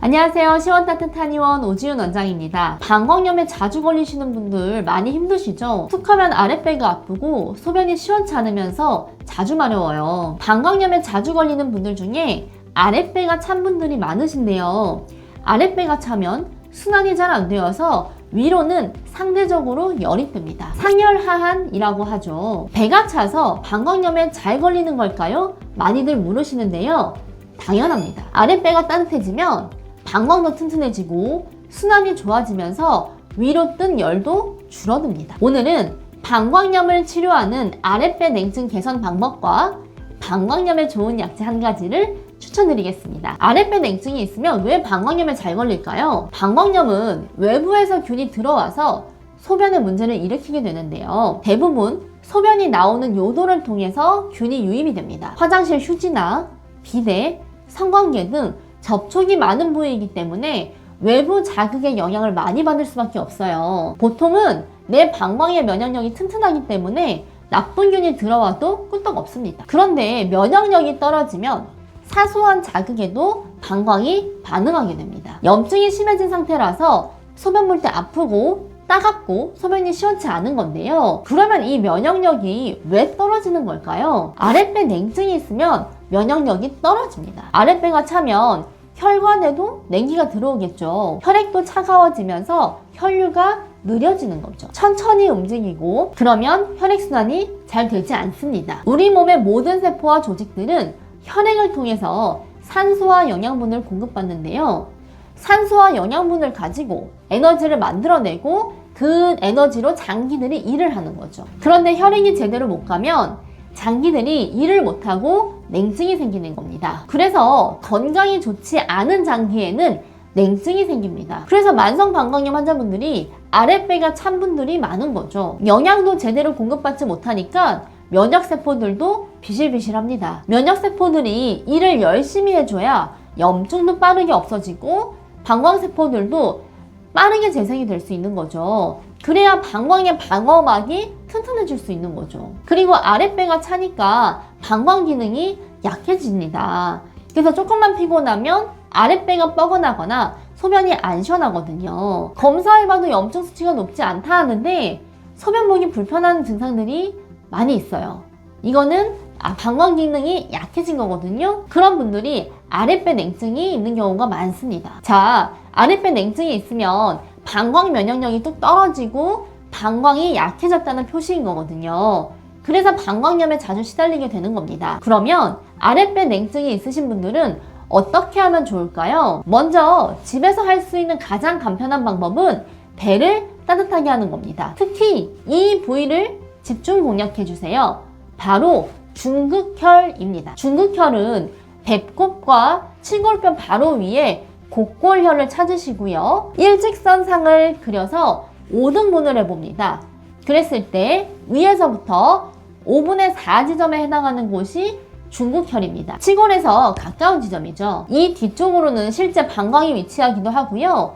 안녕하세요. 시원따뜻한 의원 오지윤 원장입니다. 방광염에 자주 걸리시는 분들 많이 힘드시죠? 툭하면 아랫배가 아프고 소변이 시원치 않으면서 자주 마려워요. 방광염에 자주 걸리는 분들 중에 아랫배가 찬 분들이 많으신데요. 아랫배가 차면 순환이 잘 안 되어서 위로는 상대적으로 열이 뜹니다. 상열하한이라고 하죠. 배가 차서 방광염에 잘 걸리는 걸까요? 많이들 물으시는데요. 당연합니다. 아랫배가 따뜻해지면 방광도 튼튼해지고 순환이 좋아지면서 위로 뜬 열도 줄어듭니다. 오늘은 방광염을 치료하는 아랫배 냉증 개선 방법과 방광염에 좋은 약재 한 가지를 추천드리겠습니다. 아랫배 냉증이 있으면 왜 방광염에 잘 걸릴까요? 방광염은 외부에서 균이 들어와서 소변에 문제를 일으키게 되는데요. 대부분 소변이 나오는 요도를 통해서 균이 유입이 됩니다. 화장실 휴지나 비데, 성관계 등 접촉이 많은 부위이기 때문에 외부 자극의 영향을 많이 받을 수밖에 없어요. 보통은 내 방광의 면역력이 튼튼하기 때문에 나쁜 균이 들어와도 꿀떡 없습니다. 그런데 면역력이 떨어지면 사소한 자극에도 방광이 반응하게 됩니다. 염증이 심해진 상태라서 소변 볼 때 아프고 따갑고 소변이 시원치 않은 건데요. 그러면 이 면역력이 왜 떨어지는 걸까요? 아랫배 냉증이 있으면 면역력이 떨어집니다. 아랫배가 차면 혈관에도 냉기가 들어오겠죠. 혈액도 차가워지면서 혈류가 느려지는 거죠. 천천히 움직이고 그러면 혈액순환이 잘 되지 않습니다. 우리 몸의 모든 세포와 조직들은 혈액을 통해서 산소와 영양분을 공급받는데요. 산소와 영양분을 가지고 에너지를 만들어내고 그 에너지로 장기들이 일을 하는 거죠. 그런데 혈액이 제대로 못 가면 장기들이 일을 못하고 냉증이 생기는 겁니다. 그래서 건강이 좋지 않은 장기에는 냉증이 생깁니다. 그래서 만성 방광염 환자분들이 아랫배가 찬 분들이 많은 거죠. 영양도 제대로 공급받지 못하니까 면역세포들도 비실비실합니다. 면역세포들이 일을 열심히 해줘야 염증도 빠르게 없어지고 방광세포들도 빠르게 재생이 될 수 있는 거죠. 그래야 방광의 방어막이 튼튼해질 수 있는 거죠. 그리고 아랫배가 차니까 방광 기능이 약해집니다. 그래서 조금만 피곤하면 아랫배가 뻐근하거나 소변이 안 시원하거든요. 검사해봐도 염증 수치가 높지 않다 하는데 소변 보기 불편한 증상들이 많이 있어요. 이거는 방광 기능이 약해진 거거든요. 그런 분들이 아랫배 냉증이 있는 경우가 많습니다. 자, 아랫배 냉증이 있으면 방광 면역력이 뚝 떨어지고 방광이 약해졌다는 표시인 거거든요. 그래서 방광염에 자주 시달리게 되는 겁니다. 그러면 아랫배 냉증이 있으신 분들은 어떻게 하면 좋을까요? 먼저 집에서 할 수 있는 가장 간편한 방법은 배를 따뜻하게 하는 겁니다. 특히 이 부위를 집중 공략해 주세요. 바로 중극혈입니다. 중극혈은 배꼽과 칠골뼈 바로 위에 곡골혈을 찾으시고요. 일직선상을 그려서 5등분을 해봅니다. 그랬을 때 위에서부터 5분의 4 지점에 해당하는 곳이 중극혈입니다. 치골에서 가까운 지점이죠. 이 뒤쪽으로는 실제 방광이 위치하기도 하고요.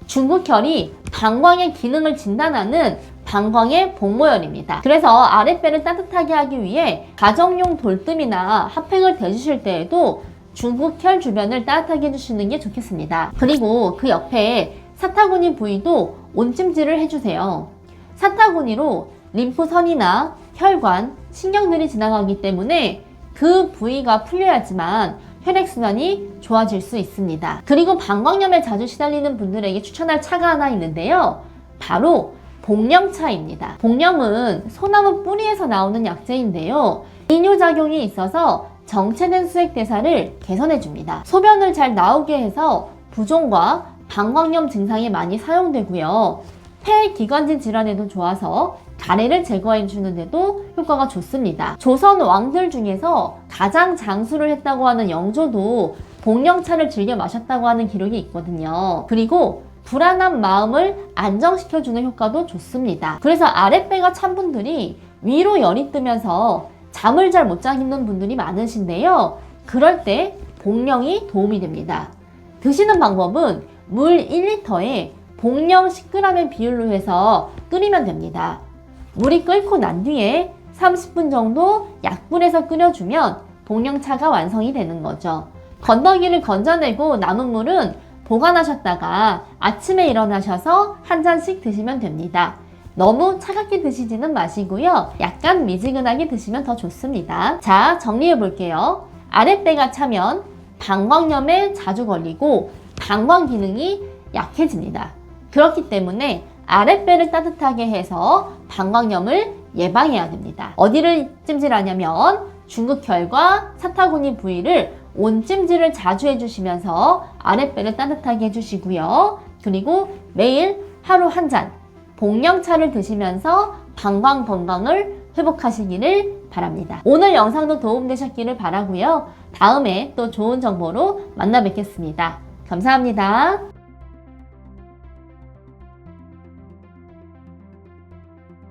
중극혈이 방광의 기능을 진단하는 방광의 복모혈입니다. 그래서 아랫배를 따뜻하게 하기 위해 가정용 돌뜸이나 핫팩을 대주실 때에도 중극혈 주변을 따뜻하게 해주시는 게 좋겠습니다. 그리고 그 옆에 사타구니 부위도 온찜질을 해주세요. 사타구니로 림프선이나 혈관, 신경들이 지나가기 때문에 그 부위가 풀려야지만 혈액순환이 좋아질 수 있습니다. 그리고 방광염에 자주 시달리는 분들에게 추천할 차가 하나 있는데요. 바로 복령차입니다. 복령은 소나무 뿌리에서 나오는 약재인데요. 이뇨작용이 있어서 정체된 수액대사를 개선해줍니다. 소변을 잘 나오게 해서 부종과 방광염 증상에 많이 사용되고요. 폐기관지 질환에도 좋아서 가래를 제거해주는 데도 효과가 좋습니다. 조선 왕들 중에서 가장 장수를 했다고 하는 영조도 복령차를 즐겨 마셨다고 하는 기록이 있거든요. 그리고 불안한 마음을 안정시켜주는 효과도 좋습니다. 그래서 아랫배가 찬 분들이 위로 열이 뜨면서 잠을 잘 못 자는 분들이 많으신데요. 그럴 때 복령이 도움이 됩니다. 드시는 방법은 물 1리터에 복령 10g의 비율로 해서 끓이면 됩니다. 물이 끓고 난 뒤에 30분 정도 약불에서 끓여주면 복령차가 완성이 되는 거죠. 건더기를 건져내고 남은 물은 보관하셨다가 아침에 일어나셔서 한 잔씩 드시면 됩니다. 너무 차갑게 드시지는 마시고요. 약간 미지근하게 드시면 더 좋습니다. 자, 정리해 볼게요. 아랫배가 차면 방광염에 자주 걸리고 방광 기능이 약해집니다. 그렇기 때문에 아랫배를 따뜻하게 해서 방광염을 예방해야 됩니다. 어디를 찜질하냐면 중극혈과 사타구니 부위를 온찜질을 자주 해주시면서 아랫배를 따뜻하게 해주시고요. 그리고 매일 하루 한 잔 복령차를 드시면서 방광 건강을 회복하시기를 바랍니다. 오늘 영상도 도움되셨기를 바라고요. 다음에 또 좋은 정보로 만나 뵙겠습니다. 감사합니다.